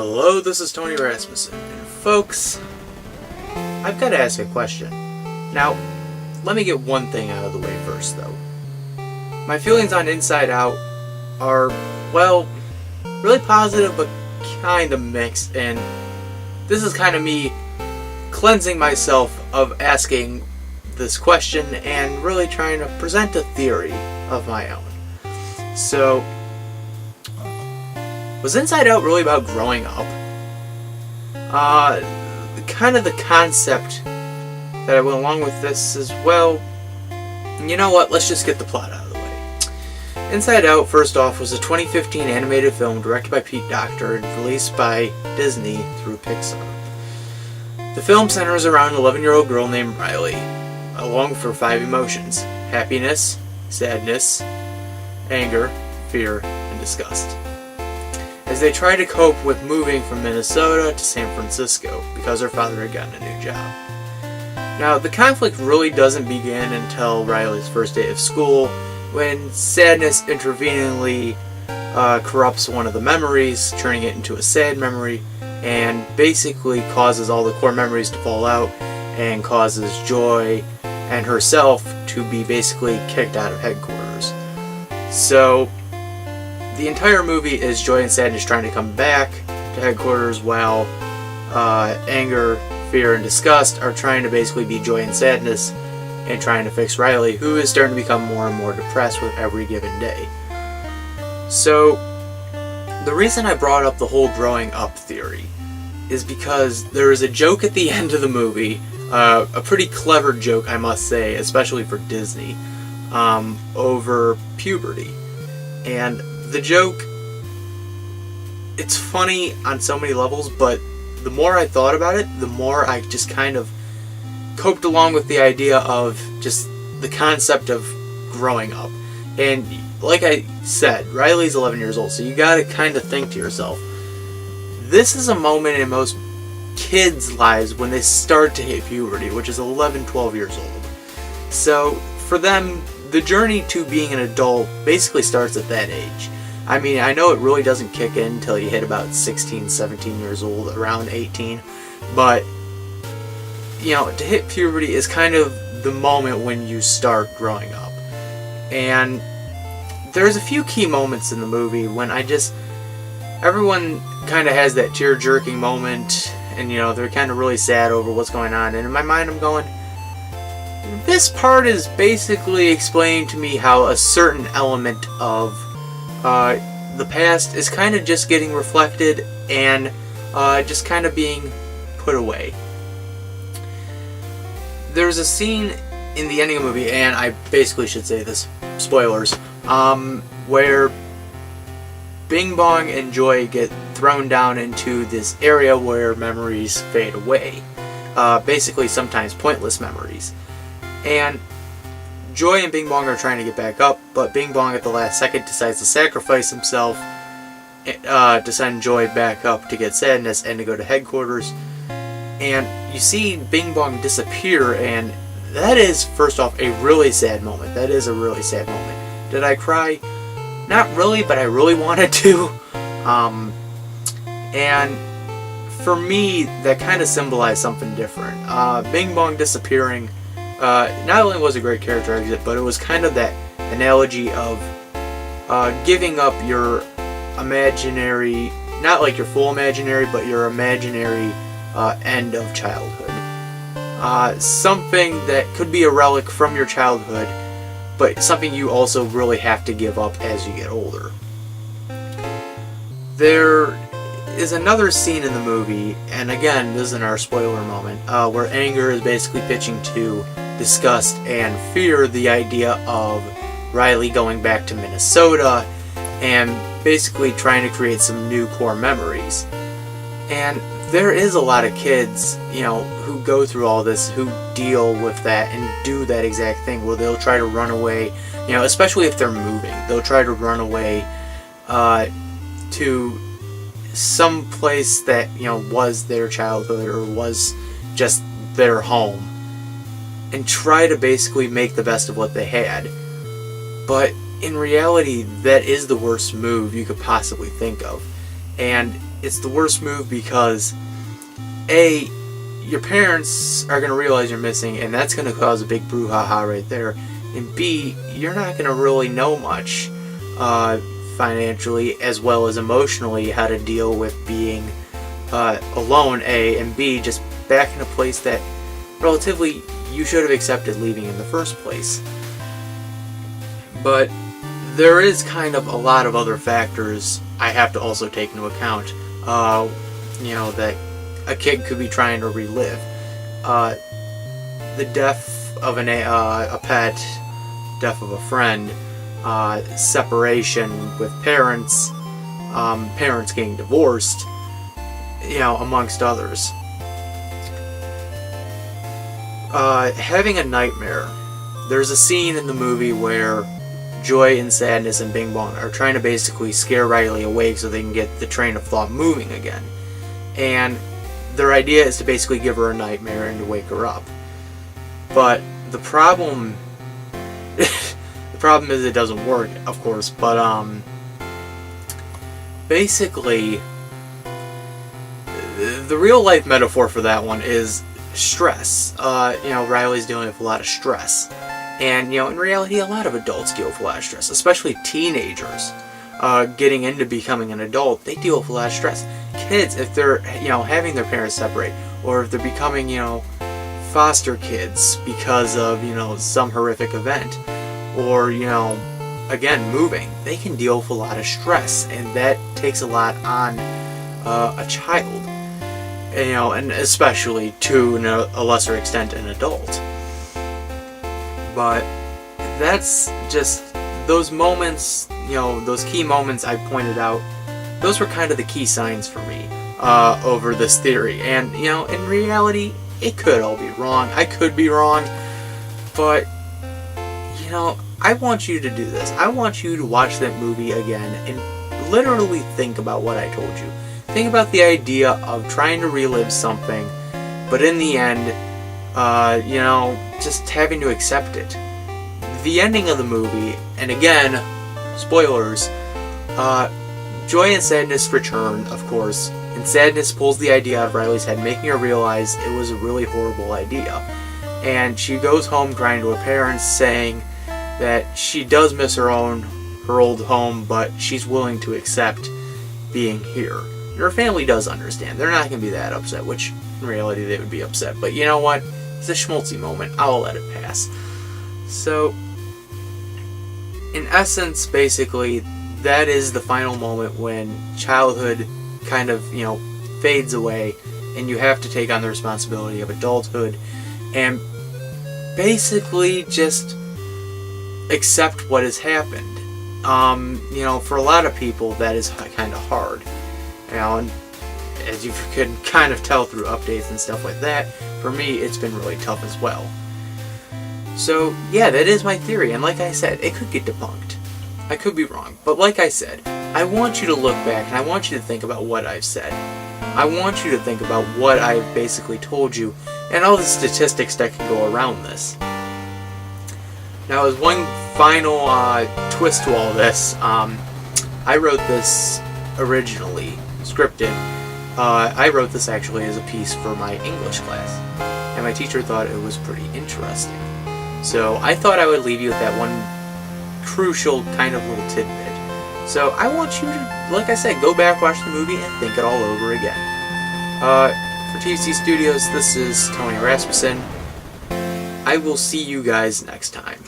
Hello, this is Tony Rasmussen, and folks, I've got to ask a question. Now, let me get one thing out of the way first, though. My feelings on Inside Out are, well, really positive, but kind of mixed, and this is kind of me cleansing myself of asking this question and really trying to present a theory of my own. So, was Inside Out really about growing up? Kind of the concept that I went along with this is, well, you know what, let's just get the plot out of the way. Inside Out, first off, was a 2015 animated film directed by Pete Docter and released by Disney through Pixar. The film centers around an 11-year-old girl named Riley, along with her 5 emotions: happiness, sadness, anger, fear, and disgust, as they try to cope with moving from Minnesota to San Francisco because her father had gotten a new job. Now, the conflict really doesn't begin until Riley's first day of school, when sadness interveningly corrupts one of the memories, turning it into a sad memory, and basically causes all the core memories to fall out, and causes Joy and herself to be basically kicked out of headquarters. So, the entire movie is Joy and sadness trying to come back to headquarters, while anger, fear, and disgust are trying to basically be Joy and sadness and trying to fix Riley, who is starting to become more and more depressed with every given day. So, the reason I brought up the whole growing up theory is because there is a joke at the end of the movie, a pretty clever joke, I must say, especially for Disney, over puberty. And the joke, it's funny on so many levels, but the more I thought about it, the more I just kind of coped along with the idea of just the concept of growing up. And like I said, Riley's 11 years old, so you gotta kind of think to yourself, this is a moment in most kids' lives when they start to hit puberty, which is 11, 12 years old. So for them, the journey to being an adult basically starts at that age. I mean, I know it really doesn't kick in until you hit about 16, 17 years old, around 18, but, you know, to hit puberty is kind of the moment when you start growing up. And there's a few key moments in the movie when everyone kind of has that tear-jerking moment, and, you know, they're kind of really sad over what's going on, and in my mind I'm going, this part is basically explaining to me how a certain element of the past is kind of just getting reflected and just kind of being put away. There's a scene in the ending of the movie, and I basically should say this, spoilers, where Bing Bong and Joy get thrown down into this area where memories fade away. Basically, sometimes pointless memories. And Joy and Bing Bong are trying to get back up, but Bing Bong at the last second decides to sacrifice himself to send Joy back up to get sadness and to go to headquarters. And you see Bing Bong disappear, and that is, first off, a really sad moment. That is a really sad moment. Did I cry? Not really, but I really wanted to. And for me, that kind of symbolized something different. Bing Bong disappearing not only was a great character exit, but it was kind of that analogy of giving up your imaginary, not like your full imaginary, but your imaginary end of childhood. Something that could be a relic from your childhood, but something you also really have to give up as you get older. There is another scene in the movie, and again, this isn't our spoiler moment, where anger is basically pitching to disgust and fear the idea of Riley going back to Minnesota and basically trying to create some new core memories. And there is a lot of kids, you know, who go through all this, who deal with that and do that exact thing where they'll try to run away, you know, especially if they're moving. They'll try to run away to some place that, you know, was their childhood or was just their home, and try to basically make the best of what they had. But in reality, that is the worst move you could possibly think of. And it's the worst move because A, your parents are going to realize you're missing, and that's going to cause a big brouhaha right there. And B, you're not going to really know much financially as well as emotionally how to deal with being alone, A, and B, just back in a place that relatively you should have accepted leaving in the first place. But there is kind of a lot of other factors I have to also take into account, that a kid could be trying to relive. The death of a pet, death of a friend, separation with parents, parents getting divorced, amongst others. Having a nightmare. There's a scene in the movie where Joy and Sadness and Bing Bong are trying to basically scare Riley awake so they can get the train of thought moving again. And their idea is to basically give her a nightmare and to wake her up. But the problem is it doesn't work, of course, but basically the real life metaphor for that one is stress. Riley's dealing with a lot of stress. And, in reality, a lot of adults deal with a lot of stress, especially teenagers getting into becoming an adult. They deal with a lot of stress. Kids, if they're, having their parents separate, or if they're becoming, foster kids because of, some horrific event, or, again, moving, they can deal with a lot of stress, and that takes a lot on a child, and especially to a lesser extent an adult. But that's just those moments, those key moments I pointed out, those were kind of the key signs for me over this theory. And, in reality, it could all be wrong. I could be wrong. But, I want you to do this. I want you to watch that movie again and literally think about what I told you. Think about the idea of trying to relive something, but in the end, just having to accept it. The ending of the movie, and again, spoilers, Joy and Sadness return, of course, and Sadness pulls the idea out of Riley's head, making her realize it was a really horrible idea. And she goes home crying to her parents, saying that she does miss her old home, but she's willing to accept being here. And her family does understand. They're not going to be that upset, which in reality they would be upset. But you know what? It's a schmaltzy moment. I'll let it pass. So, in essence, basically, that is the final moment when childhood kind of, fades away, and you have to take on the responsibility of adulthood, and basically just accept what has happened. For a lot of people, that is kind of hard. And as you can kind of tell through updates and stuff like that, for me, it's been really tough as well. So, yeah, that is my theory, and like I said, it could get debunked. I could be wrong, but like I said, I want you to look back, and I want you to think about what I've said. I want you to think about what I've basically told you, and all the statistics that can go around this. Now, as one final twist to all this, I wrote this originally, scripted. I wrote this actually as a piece for my English class, and my teacher thought it was pretty interesting. So I thought I would leave you with that one crucial kind of little tidbit. So I want you to, like I said, go back, watch the movie, and think it all over again. For TC Studios, this is Tony Rasmussen. I will see you guys next time.